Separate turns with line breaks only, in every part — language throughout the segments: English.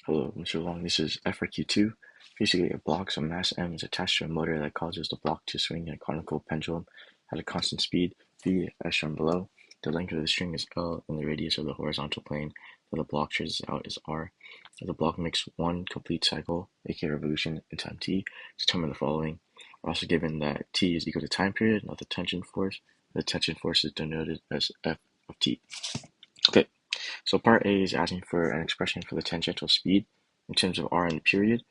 Hello, Mr. Long. This is FRQ 2. Basically, a block of mass M is attached to a motor that causes the block to swing in a conical pendulum at a constant speed, v, as shown below. The length of the string is L, and the radius of the horizontal plane that the block traces out is R. If the block makes one complete cycle, aka revolution, in time t, determine the following. We're also given that t is equal to time period, not the tension force. The tension force is denoted as F of t. Okay. So part A is asking for an expression for the tangential speed in terms of r and the period.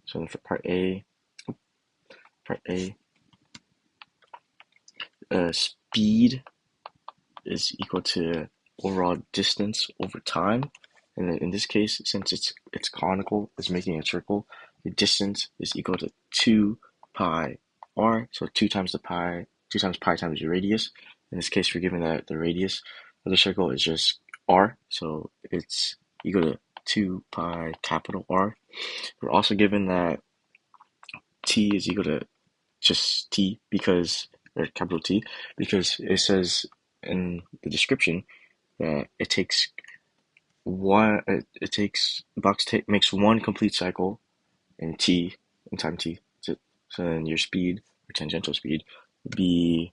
So then for part A, speed is equal to overall distance over time. And then in this case, since it's conical, it's making a circle, the distance is equal to 2 pi r. So 2 times pi times the radius. In this case, we're given that the radius of the circle is just r, so it's equal to 2 pi capital R. We're also given that t is equal to just t because, or capital T, because it says in the description that it takes makes one complete cycle in time t. So then your speed, or tangential speed, would be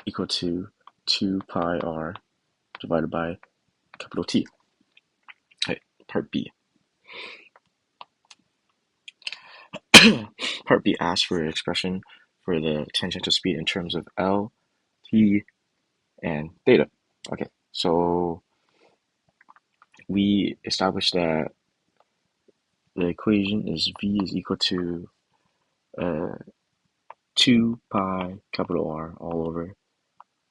equal to 2 pi r divided by capital T. Okay, part B. Part B asks for an expression for the tangential speed in terms of L, T, and theta. Okay, so we established that the equation is V is equal to 2 pi capital R all over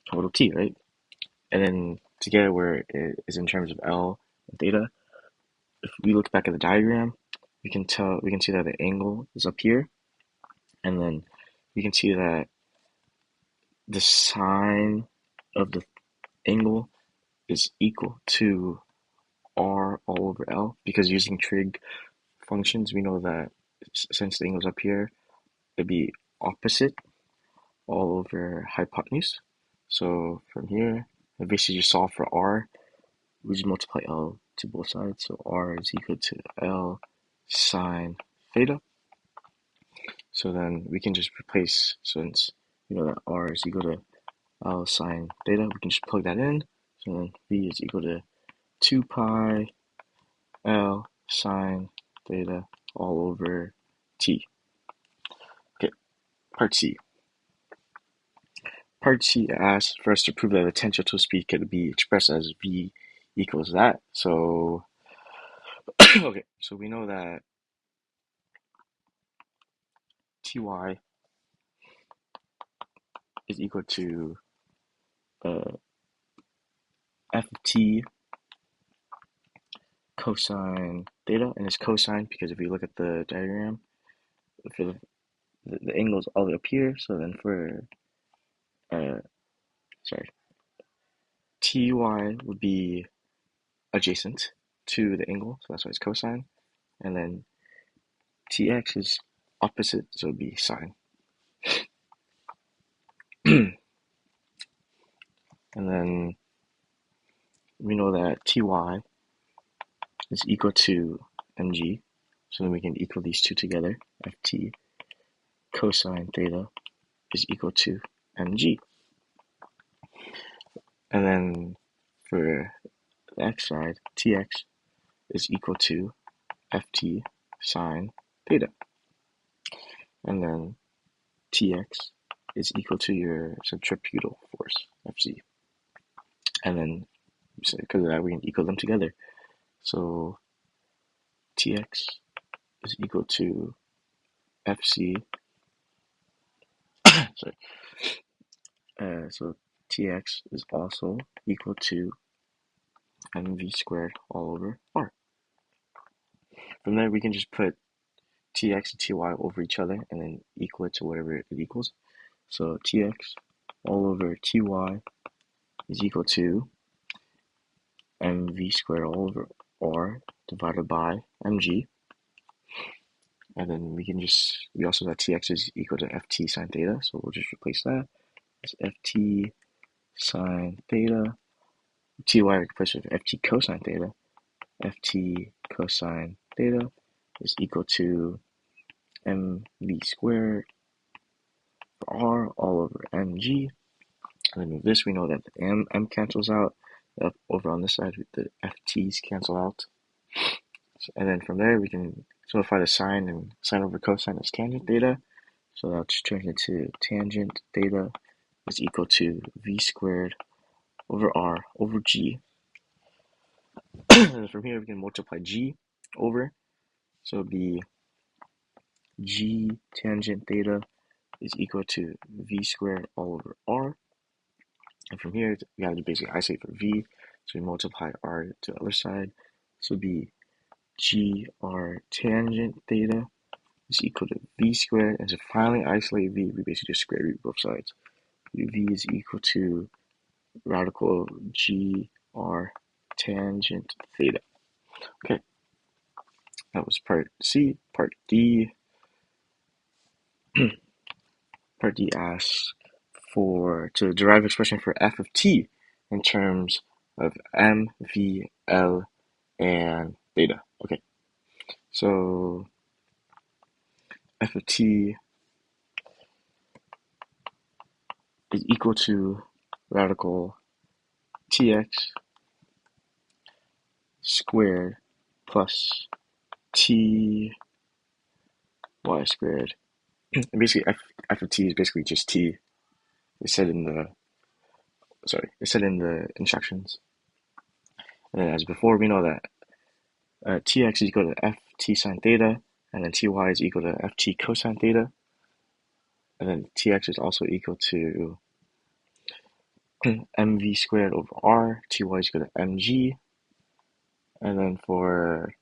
capital T, right? And then together where it is in terms of L and theta, if we look back at the diagram, we can see that the angle is up here, and then we can see that the sine of the angle is equal to R all over L, because using trig functions, we know that since the angle's up here, it'd be opposite all over hypotenuse. So from here, I basically just solve for R. We just multiply L to both sides. So R is equal to L sine theta. So then we can just replace, since you know that R is equal to L sine theta, we can just plug that in. So then V is equal to 2 pi L sine theta all over T. Okay, part C. Part C asks for us to prove that the tangential speed could be expressed as V equals that. So, okay, so we know that Ty is equal to f of t cosine theta, and it's cosine because if you look at the diagram, for the angle is all the way up here, so then for, Ty would be adjacent to the angle, so that's why it's cosine, and then Tx is opposite, so it would be sine. And then we know that Ty is equal to mg, so then we can equal these two together. Ft cosine theta is equal to mg. And then for the x side, Tx is equal to Ft sine theta. And then Tx is equal to your centripetal force, Fc. And then, because of that, we can equal them together. So Tx is equal to Fc. Sorry. So Tx is also equal to mv squared all over r. From there, we can just put Tx and Ty over each other and then equal it to whatever it equals. So Tx all over Ty is equal to mv squared all over r divided by mg. And then we also have Tx is equal to Ft sine theta, so we'll just replace that. It's Ft sine theta. Ty replaced with Ft cosine theta, ft cosine theta is equal to mv squared for r all over mg. And then with this, we know that the m cancels out. Over on this side, the ft's cancel out. And then from there, we can simplify the sine, and sine over cosine is tangent theta. So that's turned into tangent theta is equal to v squared over r over g. And from here, we can multiply g over. So it'll be g tangent theta is equal to v squared all over r. And from here, we have to basically isolate for v. So we multiply r to the other side. So it'll be g r tangent theta is equal to v squared. And to finally isolate v, we basically just square root both sides. V is equal to radical g r tangent theta. Okay, that was part C. Part D. Part D asks to derive expression for f of t in terms of m, v, l, and theta. Okay, so f of t is equal to radical tx squared plus ty squared. And basically, f of t is basically just t. It's said in the instructions. And then as before, we know that tx is equal to ft sine theta, and then ty is equal to ft cosine theta. And then tx is also equal to mv squared over r, ty is equal to mg. And then for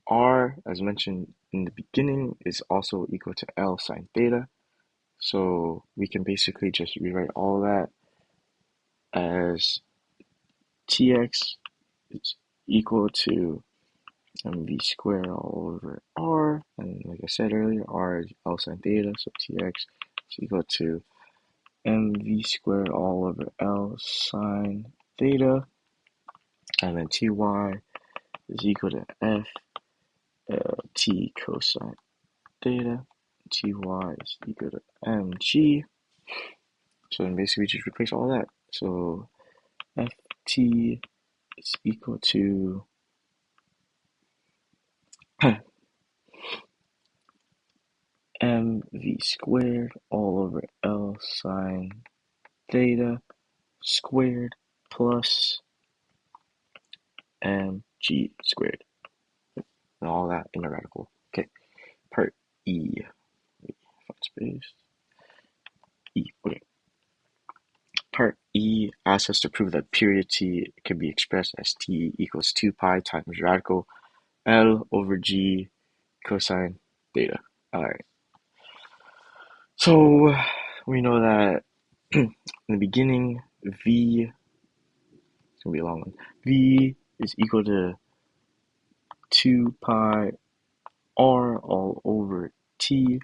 r, as mentioned in the beginning, is also equal to L sine theta. So we can basically just rewrite all that as Tx is equal to mv squared all over r. And like I said earlier, r is L sine theta, so Tx is equal to mv squared all over L sine theta. And then Ty is equal to f t cosine theta. Ty is equal to mg. So then basically we just replace all that. So ft is equal to mv squared all over L sine theta squared plus mg squared. And all that in a radical. Okay, part E. Space. E. Okay. Part E asks us to prove that period t can be expressed as t equals 2 pi times radical L over g cosine theta. Alright. So we know that in the beginning, v, it's going to be a long one, v is equal to 2 pi r all over t.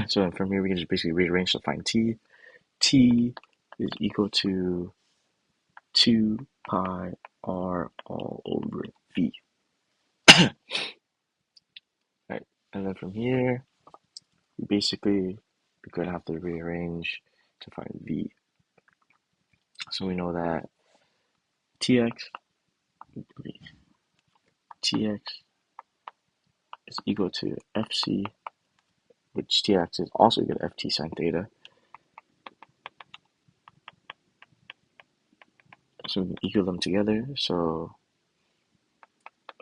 So then from here we can just basically rearrange to find t. T is equal to 2 pi r all over v. Right, and then from here, we're going to have to rearrange to find v. So we know that tx is equal to fc, which tx is also equal to ft sine theta. So we can equal them together. So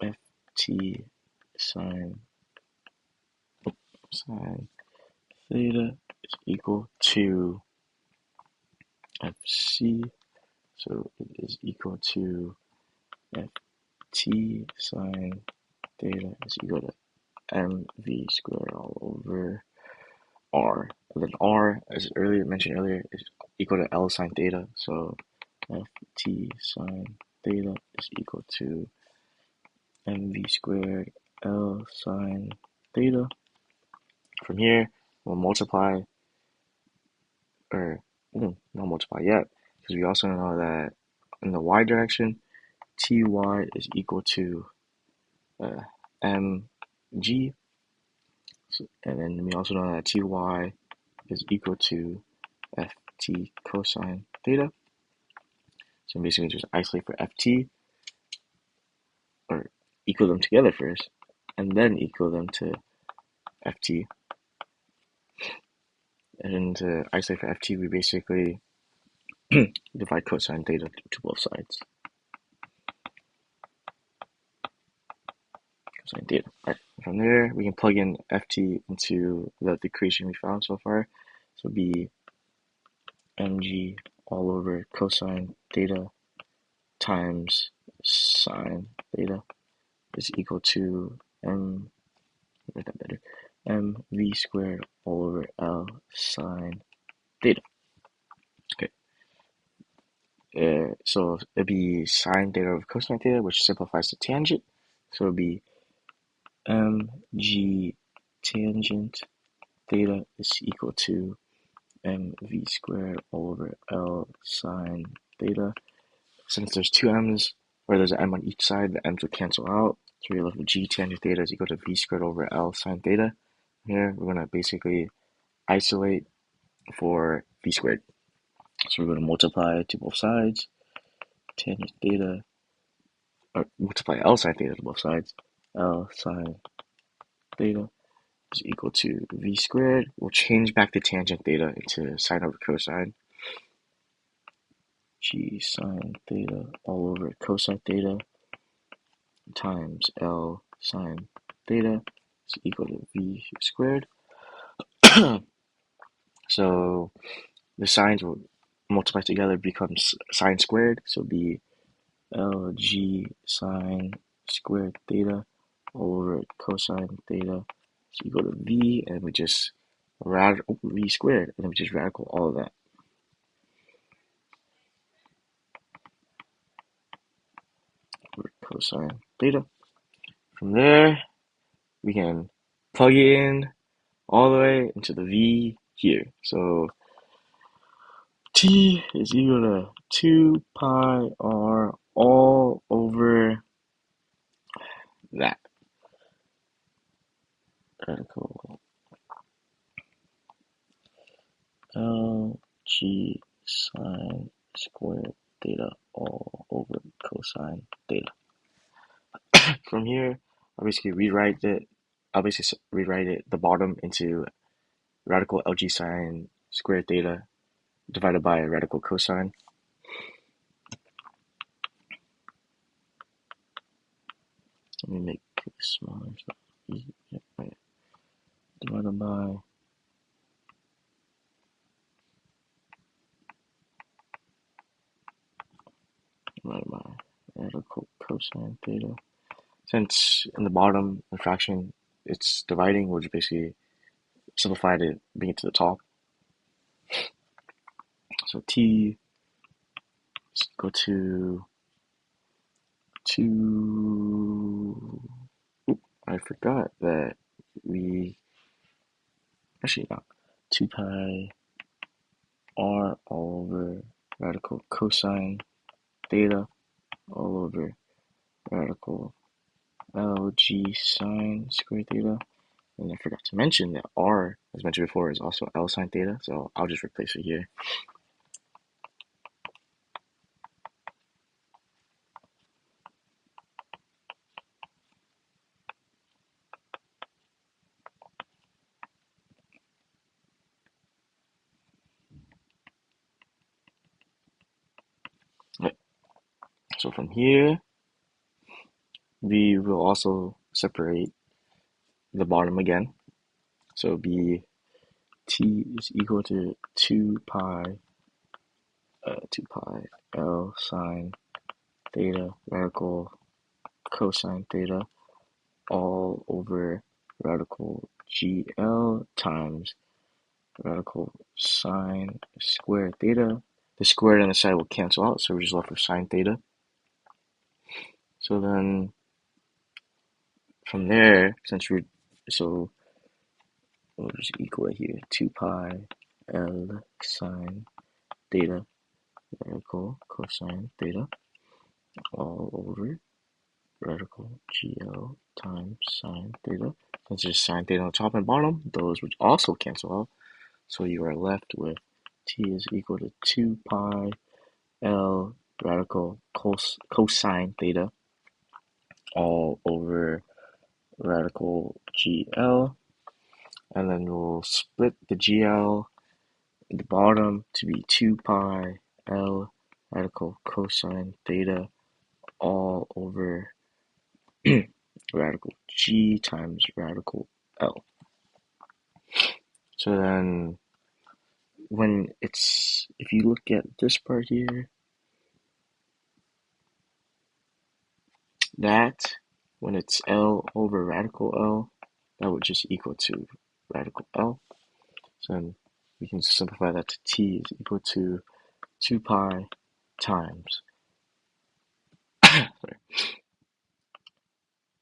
ft sine theta is equal to fc. So it is equal to ft sine theta is equal to mv squared all over r. And then r, as mentioned earlier, is equal to L sine theta. So ft sine theta is equal to mv squared L sine theta. From here, we'll multiply, or not multiply yet, because we also know that in the y direction, ty is equal to mg, and then we also know that ty is equal to ft cosine theta. So basically just isolate for ft, or equal them together first, and then equal them to ft. And to isolate for ft, we basically divide cosine theta to both sides. Cosine theta. All right. From there, we can plug in ft into the equation we found so far. So it'll be mg all over cosine theta times sine theta is equal to write that better, mv squared all over L sine theta. Okay. So it'd be sine theta over cosine theta, which simplifies to tangent. So it'd be mg tangent theta is equal to mv squared all over L sine theta. Since there's two m's, or there's an m on each side, the m's will cancel out. So we're left with g tangent theta is equal to v squared over L sine theta. Here, we're going to basically isolate for v squared. So we're going to multiply to both sides, tangent theta, or multiply L sine theta to both sides. L sine theta is equal to v squared. We'll change back the tangent theta into sine over cosine. G sine theta all over cosine theta times L sine theta is equal to v squared. So the signs will multiply together, becomes sine squared. So it'll be Lg sine squared theta all over cosine theta is equal to v, and we just v squared, and then we just radical all of that. Over cosine theta. From there, we can plug it in all the way into the v here. So t is equal to 2 pi r all over that. Radical Lg sine squared theta all over cosine theta. From here, I'll basically rewrite it. The bottom into radical Lg sine squared theta divided by radical cosine. Let me make it smaller so easy. Yeah, right. Divided by radical cosine theta. Since in the bottom the fraction it's dividing, we'll just basically simplify to bring it to the top. So t is equal to 2. I forgot that we actually not 2 pi r all over radical cosine theta all over radical Lg sine squared theta. And I forgot to mention that r, as mentioned before, is also L sine theta, so I'll just replace it here. Right. So from here, we will also separate the bottom again. So it'll be t is equal to 2 pi L sine theta radical cosine theta all over radical GL times radical sine squared theta. The squared on the side will cancel out, so we're just left with sine theta. So then from there, so we'll just equal it here, 2 pi L sine theta radical cosine theta all over radical GL times sine theta. Since there's sine theta on the top and bottom, those would also cancel out. So you are left with t is equal to 2 pi L radical cosine theta all over radical GL. And then we'll split the GL at the bottom to be 2 pi L radical cosine theta all over radical G times radical L. So then if you look at this part here, that when it's L over radical L, that would just equal to radical L. So then we can simplify that to t is equal to 2 pi times sorry,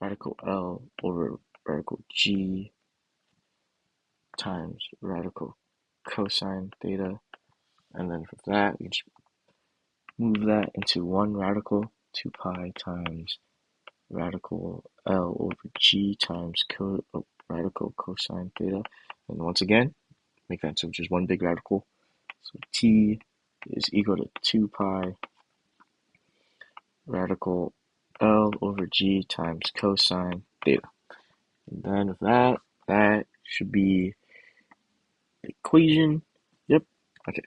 radical L over radical G times radical cosine theta. And then from that, we just move that into one radical, 2 pi times radical L over G times radical cosine theta. And once again, make that into just one big radical. So t is equal to 2 pi radical L over G times cosine theta. And then with that should be the equation. Yep. Okay.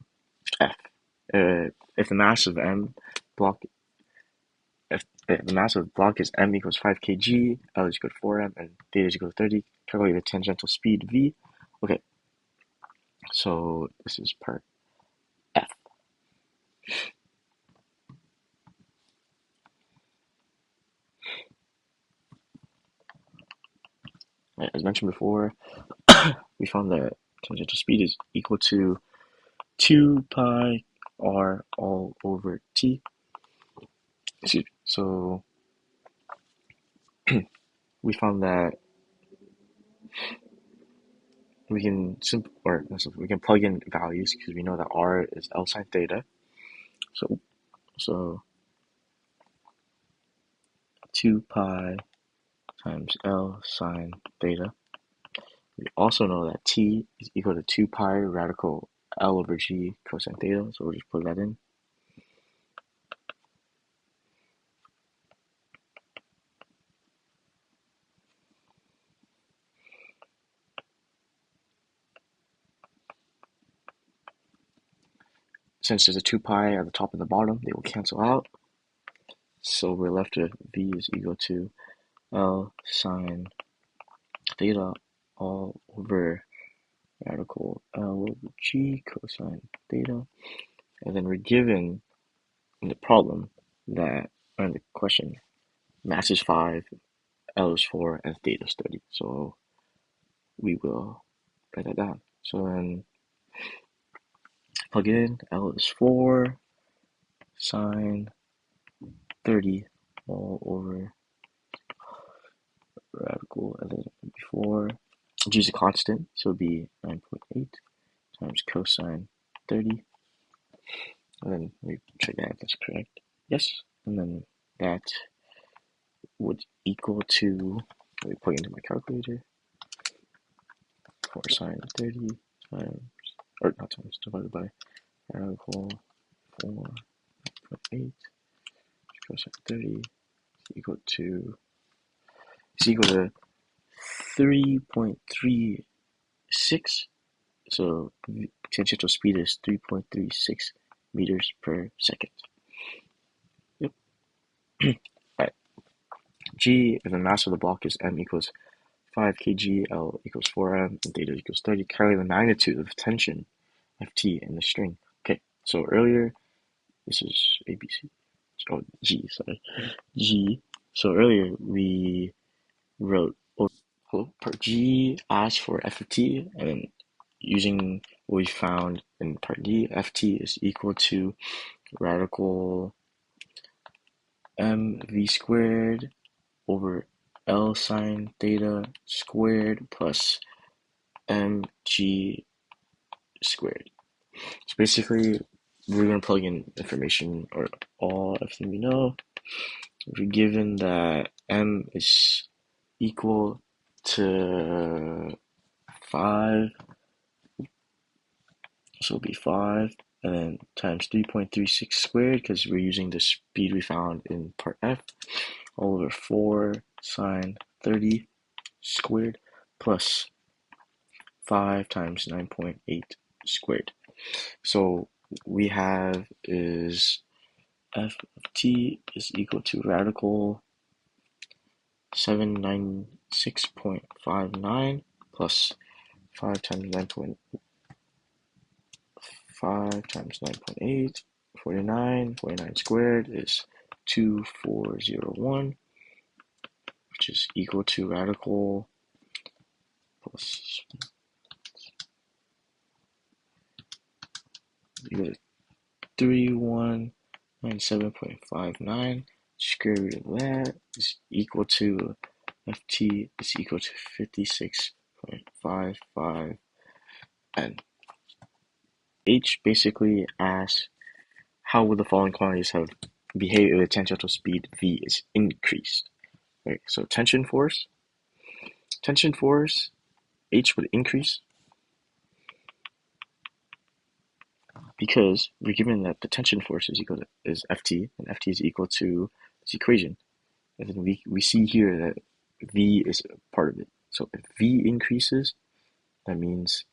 F. If the mass of M block if the mass of the block is m equals 5 kg, L is equal to 4m, and theta is equal to 30, calculate the tangential speed v. Okay, so this is part F. Right, as mentioned before, we found that tangential speed is equal to 2 pi r all over t. So we found that we can plug in values because we know that r is L sine theta. So 2 pi times L sine theta. We also know that t is equal to 2 pi radical L over G cosine theta, so we'll just plug that in. Since there's a 2 pi at the top and the bottom, they will cancel out. So we're left with v is equal to L sine theta all over radical L over G cosine theta. And then we're given in the problem that, or in the question, mass is 5, L is 4, and theta is 30. So we will write that down. So then plug it in, L is 4 sine 30 all over radical, and then before, G is a constant, so it would be 9.8 times cosine 30. And then we check that if that's correct. Yes. And then that would equal to, let me plug into my calculator, 4 sine 30 times, or not times, divided by radical 4.8 cosine 30 is equal to 3.36. So tangential speed is 3.36 meters per second. Yep. Alright. G, if the mass of the block is m equals 5 kg, L equals 4m, and theta equals 30, calculate the magnitude of tension Ft in the string. Okay, so earlier, this is ABC. Oh, G, sorry. G. So earlier we wrote part G asked for f of t, and then using what we found in part D, ft is equal to radical mv squared over L sine theta squared plus mg squared. So basically, we're going to plug in information or all everything we know. We're given that m is equal to 5, so it'll be 5, and then times 3.36 squared, because we're using the speed we found in part F, all over 4 sine 30 squared plus 5 times 9.8 squared. So we have is f of t is equal to radical 796.59 plus 5 times 9.8, 49. 49 squared is 2401, which is equal to radical plus equal to 3197.59. Square root of that is equal to ft is equal to 56.55 n. H basically asks how would the following quantities have behaved if the tangential speed v is increased. Right, so tension force, H would increase because we're given that the tension force is equal to Ft, and Ft is equal to this equation. And then we see here that V is part of it. So if V increases, that means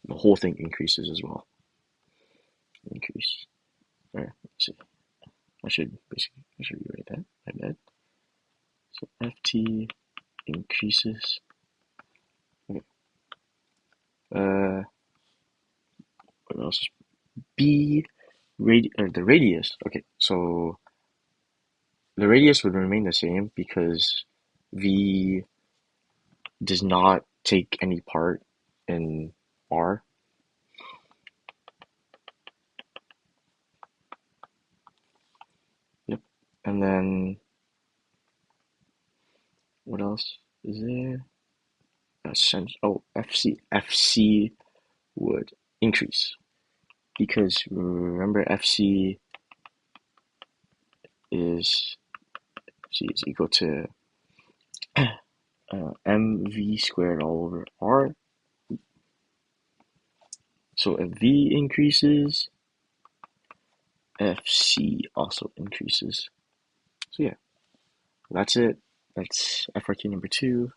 the whole thing increases as well. Increase. All right, let's see. I should rewrite that. My bad. So Ft increases. Okay. What else? B the radius. Okay, so the radius would remain the same because V does not take any part in R. Yep. And then what else is there? FC would increase because remember FC is equal to mv squared all over R. So if V increases, FC also increases. So yeah, that's it. That's FRQ number 2.